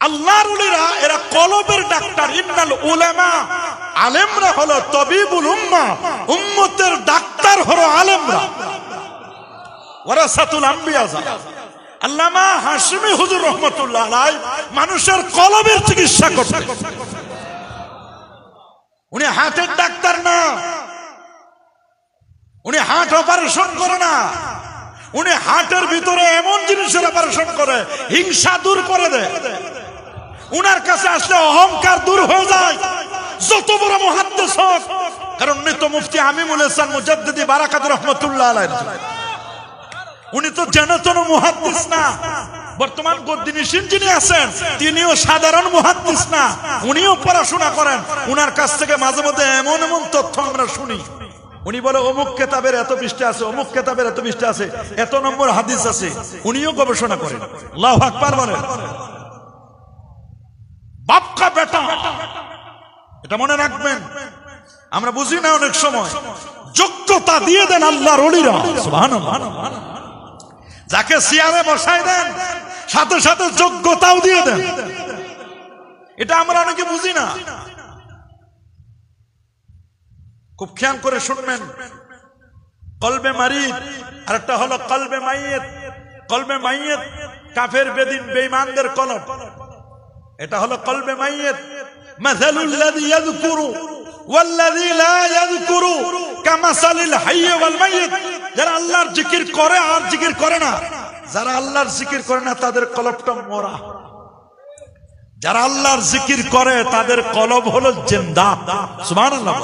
আল্লাহর ওলিরা এরা কলবের ডাক্তার। ইন্নাল উলামা, আলেমরা হলো তবিবুল উম্মাহ, উম্মতের ডাক্তার হলো আলেমরা। ওয়ারাসাতুল আম্বিয়া। আল্লামা হাশিমি হুজুর রহমাতুল্লাহ আলাইহি মানুষের কলবের চিকিৎসা করতেন। উনি হার্টের ডাক্তার না, উনি হার্ট অপারেশন করে না, উনি হার্টের ভিতরে এমন জিনিসের অপারেশন করে হিংসা দূর করে দেয়। উনার কাছে আসলে অহংকার দূর হয়ে যায়। যত বড় মুহাদ্দিস হোক, কারণ উনি তো মুফতি আমিমুল ইহসান মুজাদ্দিদি বারাকাত রহমাতুল্লাহ আলাইহি, উনি তো জানাতন মুহাদ্দিস না। বর্তমান গদ্দিনিশিন যিনি আছেন তিনিও সাধারণ মুহাদ্দিস না, উনিও পড়াশোনা করেন। উনার কাছ থেকে মাঝে মধ্যে এমন এমন তথ্য আমরা শুনি। উনি বলে অমুক কেতাবের এত পৃষ্ঠা আছে, অমুক কেতাবের এত পৃষ্ঠা আছে, এত নম্বর হাদিস আছে। উনিও গবেষণা করেন। আল্লাহু আকবার বলেন। বাপ কা বেটা, এটা মনে রাখবেন। আমরা বুঝি না অনেক সময়। যোগ্যতা দিয়ে দেন আল্লাহর ওলিরা, সুবহানাল্লাহ। যাকে চেয়ারে বসাই দেন সাথে সাথে যোগ্যতাও দিয়ে দেন। এটা আমরা অনেকে বুঝি না। খুব খেয়াল করে শুনবেন। কলবে মারিদ আর একটা হলো কলবে মাইয়িত। কলবে মাইয়িত কাফের বেদিন বেঈমানদের কলব, এটা হলো কলবে মাইয়িত। মাসালুল লাযী ইয়াযকুরু ওয়াল্লাযী লা ইয়াযকুরু কামাসালিল হাইয়্যি ওয়াল মাইয়িত। যারা আল্লাহর জিকির করে আর জিকির করে না, যারা আল্লাহর জিকির করে না তাদের কলবটা মরা। যারা আল্লাহর জিকির করে তাদের কলব হলো জিন্দা। সুবহানাল্লাহ।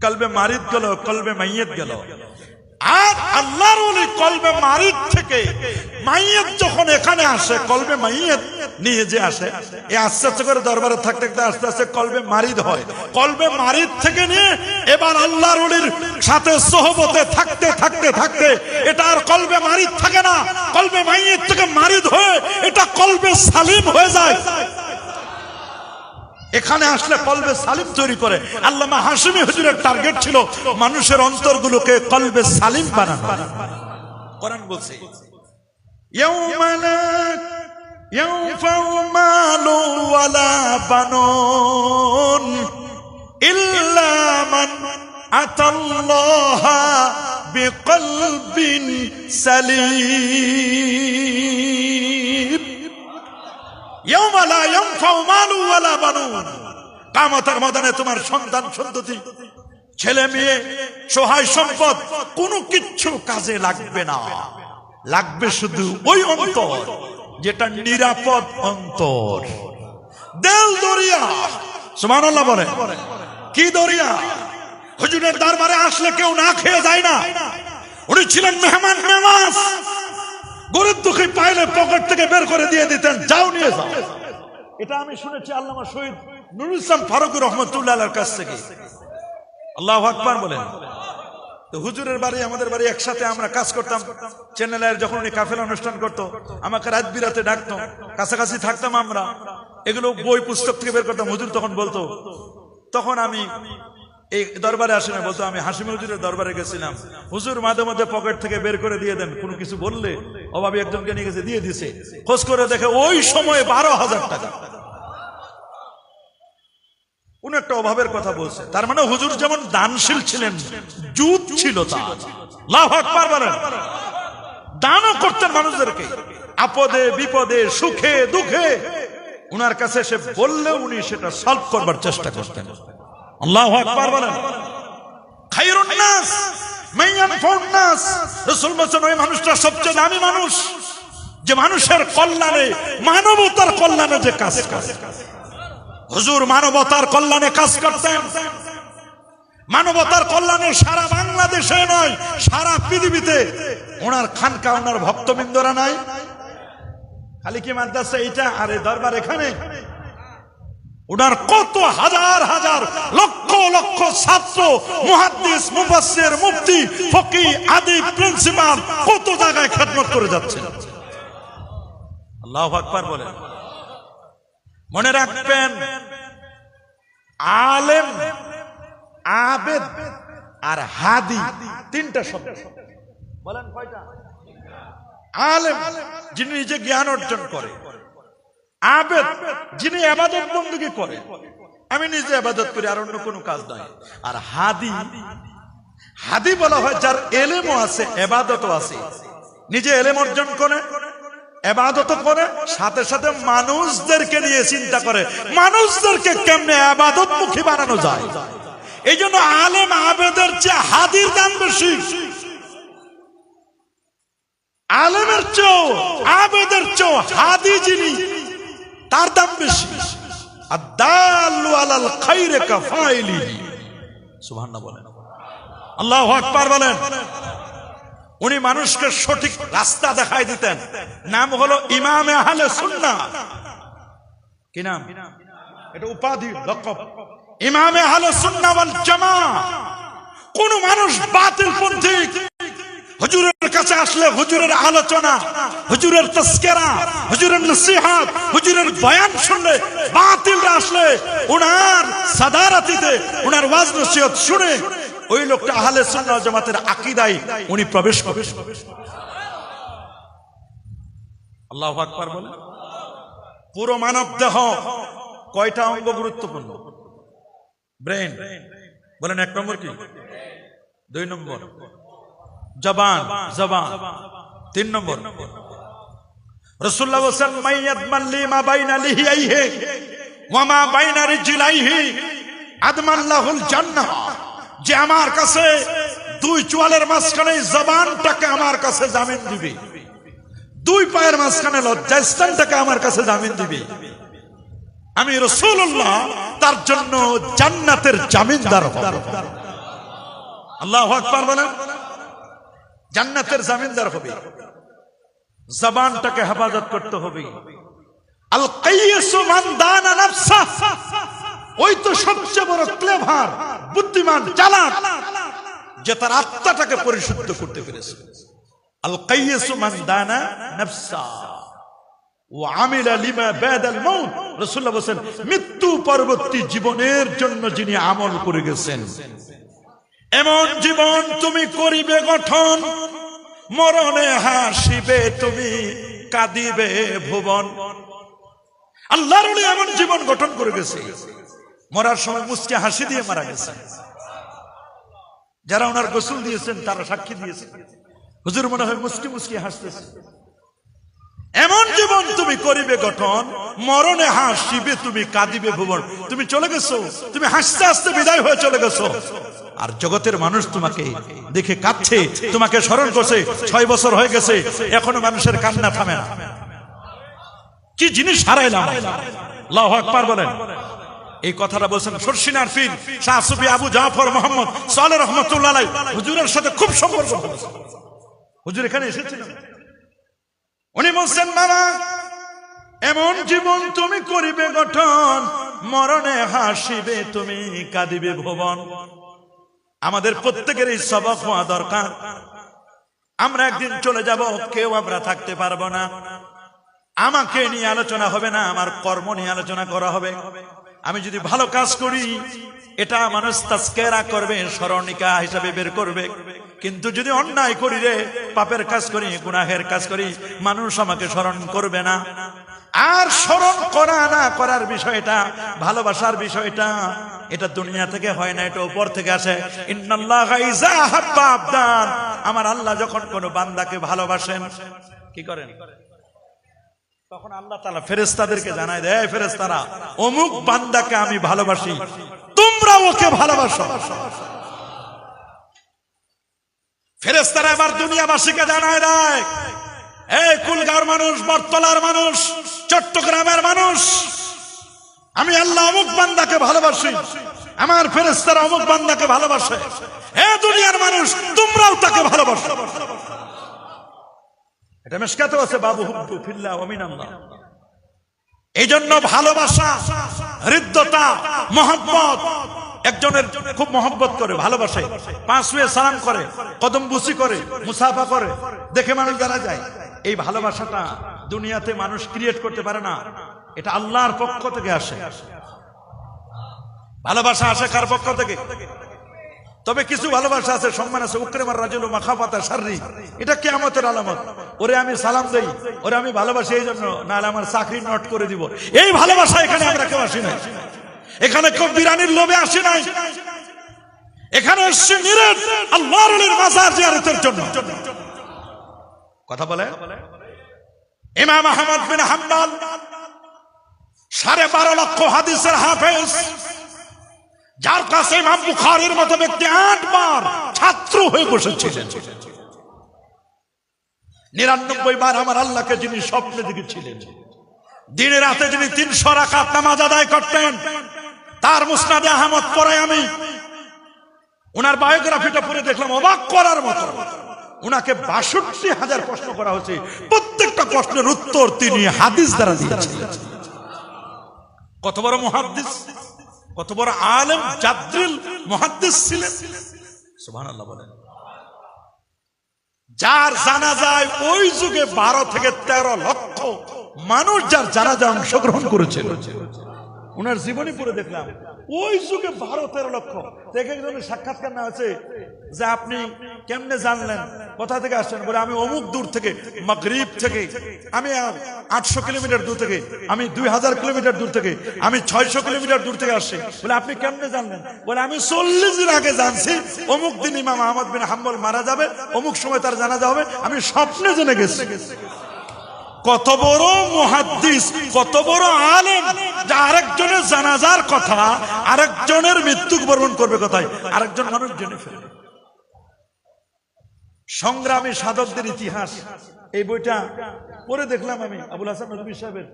কলবে মারিদ গেল, কলবে মাইয়িত গেল। আর আল্লাহর ওলি কলবে মারিদ থেকে মাইয়িত যখন এখানে আসে, কলবে মাইয়িত নিয়ে যে আসে, এই আস্তে আস্তে করে দরবারে থাকতে থাকতে আস্তে আস্তে কলবে মারিদ হয়। কলবে মারিদ থেকে নিয়ে এবার আল্লাহর ওলির সাথে সোহবতে থাকতে থাকতে থাকতে এটা আর কলবে মারিদ থাকে না, কলবে মাইয়িত থেকে মারিদ হয়ে এটা কলবে সালিম হয়ে যায়। এখানে আসলে কলবে সালিম তৈরি করে। আল্লামা হাশিমি হুজুরের টার্গেট ছিল মানুষের অন্তরগুলোকে কলবে সালিম বানানো। কোরআন বলছে ইয়াউমা লা ইয়ানফাউ মালু ওয়ালা বানুন ইল্লা মান আতাল্লাহা বিকলবিন সালিম। ইয়াউমা লা ইয়ানফাউ মালু ওয়ালা বানুন, কিয়ামতের ময়দানে তোমার সন্তান সন্ততি, ছেলে মেয়ে, সহায় সম্পদ কোনো কিচ্ছু কাজে লাগবে না। লাগবে শুধু ওই অন্তর যেটা নিরাপদ অন্তর। দিল দরিয়া। সুবহানাল্লাহ বলে। কি দরিয়া? হুজুরের দরবারে আসলে কেউ না খেয়ে যায় না। উনি ছিলেন মেহমান নওয়াজ। গরিব দুঃখী পাইলে পকেট থেকে বের করে দিয়ে দিতেন, যাও নিয়ে যাও। এটা আমি শুনেছি আল্লামা শহীদ নুরুল ইসলাম ফারুকী রহমাতুল্লাহ আলাইহির কাছ থেকে। আল্লাহু আকবার বলেন। তো হুজুরের বাড়ি আমাদের বাড়ি একসাথে আমরা কাজ করতাম। চ্যানেলের যখন উনি কাফেলা অনুষ্ঠান করতো আমাকে রাত বিরাতে ডাকতো, কাছাকাছি থাকতাম আমরা। এগুলো বই পুস্তক থেকে বের করতাম। হুজুর তখন বলতো, তখন আমি এই দরবারে আসে না, বলতো আমি হাশিমি হুজুরের দরবারে গেছিলাম। হুজুর মাঝে মধ্যে পকেট থেকে বের করে দিয়ে দেন, কোনো কিছু বললে অভাবী একজনকে নিয়ে গেছে, দিয়ে দিছে। খোঁজ করে দেখে ওই সময় 12,000 টাকা। উনি একটা অভাবের কথা বলছে। তার মানে হুজুর যেমন দানশীল ছিলেন, জুদ ছিল তার। আল্লাহু আকবার বলেন। দানও করতেন মানুষদেরকে, আপদে বিপদে সুখে দুঃখে উনার কাছে এসে বললে উনি সেটা সলভ করবার চেষ্টা করতেন। আল্লাহু আকবার বলেন। খায়রুন নাস মান ইয়ানফাউন নাস। রাসূল বলেছেন ওই মানুষটা সবচেয়ে দামি মানুষ যে মানুষের কল্যাণে, মানবতার কল্যাণে যে কাজ করে। হুজুর মানবতার কল্যাণে কাজ করতেন। মানবতার কল্যাণে সারা বাংলাদেশে নয়, সারা পৃথিবীতে ওনার খানকা, ওনার ভক্তবৃন্দরা নাই। খালি কি মাদ্রাসা এইটা আর এই দরবার এখানে? ওনার কত হাজার হাজার লক্ষ লক্ষ ছাত্র, মুহাদ্দিস, মুফাসসির, মুফতি, ফকিহ, আদিব, প্রিন্সিপাল কত জায়গায় খেদমত করে যাচ্ছে। আল্লাহু আকবার বলেন। মনে রাখবেন, আলেম, আবেদ আর হাদি তিনটা শব্দ। বলেন কয়টা? আলেম যিনি নিজে জ্ঞান অর্জন করে, আবেদ যিনি ইবাদত বندگی করে, আমি নিজে ইবাদত করি আর অন্য কোনো কাজ নাই। আর হাদি, হাদি বলা হয় যার ইলমও আছে ইবাদতও আছে, নিজে ইলম অর্জন করে ইবাদতও করে, সাথে সাথে মানুষদেরকে নিয়ে চিন্তা করে মানুষদেরকে কেমনে ইবাদতমুখী বানানো যায়। এই জন্য আলেম আবেদের চেয়ে হাদির দাম বেশি, আলেমের চেয়েও আবেদের চেয়েও হাদি যিনি তার দাম বেশি। আদ-দাল্লু আলাল খায়রি কাফাইলিহি, সুবহানাল্লাহ বলেন, আল্লাহু আকবার বলেন। উনি মানুষকে সঠিক রাস্তা দেখাই দিতেন। নাম হলো ইমামে আহলে সুন্নাহ। কি নাম? এটা উপাধি, লকব। ইমামে আহলে সুন্নাহ ওয়াল জামাআহ। কোন মানুষ বাতিলপন্থী হুজুরের কাছে আসলে হুজুরের আলোচনা, হুজুরের তাজকিরা, হুজুরের নসিহত, হুজুরের বয়ান শুনলে, বাতিলরা আসলে উনার সাদারাতিতে উনার ওয়াজ নসিহত শুনে ওই লোকটা আহলে সুন্নাহ ওয়াল জামাতের আকীদায় উনি প্রবেশ করে। আল্লাহু আকবার বলেন। পুরো মানব দেহ কয়টা অঙ্গ গুরুত্বপূর্ণ? ব্রেন বলেন, 1 নম্বর কি? 2 নম্বর জবান, জবান 3 নম্বর। রাসূলুল্লাহ বলেন, মাইয়াদমান লিমা বাইনা লিহিয়াইহি ওয়া মা বাইনা রিজলাইহি আদমাল্লাহুল জান্নাহ। যে আমার কাছে 2 চোয়ালের মাঝখানে জবানটাকে আমার কাছে জামিন দিবে, 2 পায়ের মাঝখানে লজ্জাস্থানটাকে আমার কাছে জামিন দিবে, আমি রাসূলুল্লাহ তার জন্য জান্নাতের জামিনদার হব। আল্লাহু আকবার বলেন। জান্নাতের জামিনদার হবে। জবানটাকে হেফাজত করতে হবে। আল কাইয়িসু মান দানা নাফসা, ওই তো সবচেয়ে বড় ক্লেভার, বুদ্ধিমান, চালাক, যে তার আত্মাটাকে পরিশুদ্ধ করতে পেরেছে। আল কাইয়িসু মান দানা নাফসা ওয়া আমিলা লিমা বাদাল মাউত। রাসূলুল্লাহ বলেন, মৃত্যু পরবর্তী জীবনের জন্য যিনি আমল করে গেছেন, এমন জীবন তুমি করিবে গঠন, মরণে হাসিবে তুমি, কাঁদিবে ভুবন। আল্লাহর ওলি এমন জীবন গঠন করে গেছে, মরার সময় মুচকি হাসি দিয়ে মারা গেছে। যারা ওনার গোসল দিয়েছেন তারা সাক্ষী দিয়েছে, হুজুর মনে হয় মুচকি মুচকি হাসতেছে। এমন জীবন তুমি করিবে গঠন, মরণে হাসিবে তুমি, কাঁদিবে ভুবন। তুমি চলে গেছো, তুমি হাসতে হাসতে বিদায় হয়ে চলে গেছো, আর জগতের মানুষ তোমাকে দেখে কাঁদছে, তোমাকে স্মরণ করছে। 6 বছর হয়ে গেছে, এখনো মানুষের কান্না থামে না। কি জিনিস হারাইলাম। আল্লাহু আকবার বলেন। এই কথাটা বলছেন শর্ষিনার পীর শাহ সুফি আবু জাফর মোহাম্মদ সালেহ রহমাতুল্লাহ আলাইহি। হুজুরের সাথে খুব সম্পর্ক, হুজুর এখানে এসেছিলেন। উনি বলছেন, বাবা এমন জীবন তুমি করিবে গঠন, মরণে হাসিবে তুমি, কাঁদিবে ভুবন। আমাদের প্রত্যেকের এই সবক হওয়া দরকার। আমরা একদিন চলে যাব, কেউ আমরা থাকতে পারবো না। আমাকে নিয়ে আলোচনা হবে না, আমার কর্ম নিয়ে আলোচনা করা হবে। আমি যদি ভালো কাজ করি এটা মানুষ তাজকিরা করবে, স্মরণিকা হিসাবে বের করবে। কিন্তু যদি অন্যায় করি রে, পাপের কাজ করি, গুনাহের কাজ করি, মানুষ আমাকে স্মরণ করবে না। আর স্মরণ করা না করার বিষয়টা, ভালোবাসার বিষয়টা, এটা দুনিয়া থেকে হয় না, এটা উপর থেকে আসে। ইন্নাল্লাহা ইযা হাব্বা আবদান, আমার আল্লাহ যখন কোন বান্দাকে ভালোবাসেন কি করেন? তখন আল্লাহ তাআলা ফেরেশতাদেরকে জানায় দেয়, ফেরেশতারা অমুক বান্দাকে আমি ভালোবাসি, তোমরা ওকে ভালোবাসো। ফেরেশতারা আবার দুনিয়াবাসীকে জানায় দেয়, এই কুলগাঁওর মানুষ, বটতলার মানুষ, চট্টগ্রামের মানুষ, আমি আল্লাহ অমুক বান্দাকে ভালোবাসি, আমার ফেরেশতারা অমুক বান্দাকে ভালোবাসে। হে দুনিয়ার মানুষ, তোমরাও তাকে ভালোবাসো। এটা মিশকাতে আছে, বাবু হুব্বু ফিল্লাহ ওয়া মিনাল্লাহ। এই জন্য ভালোবাসা, হৃদ্যতা, মহব্বত, একজনের খুব মহব্বত করে, ভালোবাসে, 5 ওয়ে সালাম করে, কদম বুসি করে, মুসাফা করে, দেখে মানুষ জানা যায়। এই ভালোবাসাটা দুনিয়াতে মানুষ ক্রিয়েট করতে পারে না, এটা আল্লাহর পক্ষ থেকে আসে। ভালোবাসা আসে কার পক্ষ থেকে? তবে কিছু ভালোবাসা আছে, সম্মান আছে। উকরামার রাজুল মাখাফাতা শাররি, এটা কিয়ামতের আলামত। ওরে আমি সালাম দেই, ওরে আমি ভালোবাসি এই জন্য, নাহলে আমার চাকরি নট করে দিব। এই ভালোবাসা এখানে আমরা কেউ আসি নাই। এখানে কেউ বিরানির লোভে আসি নাই। এখানে এসেছি নিরেট আল্লাহর ওলির মাজার জিয়ারতের জন্য। কথা বলে ইমাম আহমদ বিন হাম্বল 12.5 লক্ষ হাদিসের হাফেজ, যার কাছে ইমাম বুখারীর মতো ব্যক্তি 8 বার ছাত্র হয়ে বসেছিলেন। 99 বার আমার আল্লাহকে যিনি স্বপ্নে দেখেছিলেন, দিনে রাতে যিনি 300 রাকাত নামাজ আদায় করতেন, তার মুসনাদে আহমদ পড়ে আমি ওনার বায়োগ্রাফিটা পড়ে দেখলাম, অবাক করার মতো। ওনাকে 62,000 প্রশ্ন করা হয়েছে, প্রত্যেকটা প্রশ্নের উত্তর তিনি হাদিস দ্বারা দিয়েছিলেন। কত বড় মুহাদ্দিস, কত বড় আলেম, জাদ্রিল মুহাদ্দিস ছিলেন। সুবহানাল্লাহ বলেন। যার জানাজায় ওই যুগে 12 থেকে 13 লক্ষ মানুষ যার জানাজায় অংশগ্রহণ করেছিল। ওনার জীবনী পড়ে দেখলাম ওই যুগে 12-13 লক্ষ। দেখে একজনের সাক্ষাৎকার না আছে যে আপনি কেমনে জানলেন, কোথা থেকে আসছেন? বলে আমি অমুক দূর থেকে, মাগরিব থেকে, আমি 800 কিলোমিটার দূর থেকে, আমি 2000 কিলোমিটার দূর থেকে, আমি 600 কিলোমিটার দূর থেকে আসছি। বলে আপনি কেমনে জানলেন? বলে আমি 40 দিন আগে জানছি অমুক দিন ইমাম আহমদ বিন হাম্বল মারা যাবে, অমুক সময় তার জানাজা হবে, আমি স্বপ্নে জেনে গেছি। কত বড় মুহাদ্দিস, কত বড় আলেম, যে আরেকজনের জানাজার কথা, আরেকজনের মৃত্যু বরণ করবে কথায় আরেকজন মানুষ জেনে ফেলে। সংগ্রামী সাধকদের ইতিহাস, এই বইটা পড়ে দেখলাম আমি আবুল হাসান নদভী সাহেবের।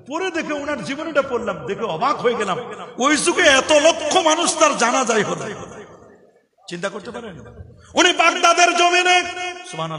পড়ে দেখে ওনার জীবনীটা পড়লাম, দেখে অবাক হয়ে গেলাম। ওই যুগে এত লক্ষ মানুষ তার জানাজাই হলো। চিন্তা করতে পারেন? উনি বাগদাদের জমিনে, সুবহানাল্লাহ।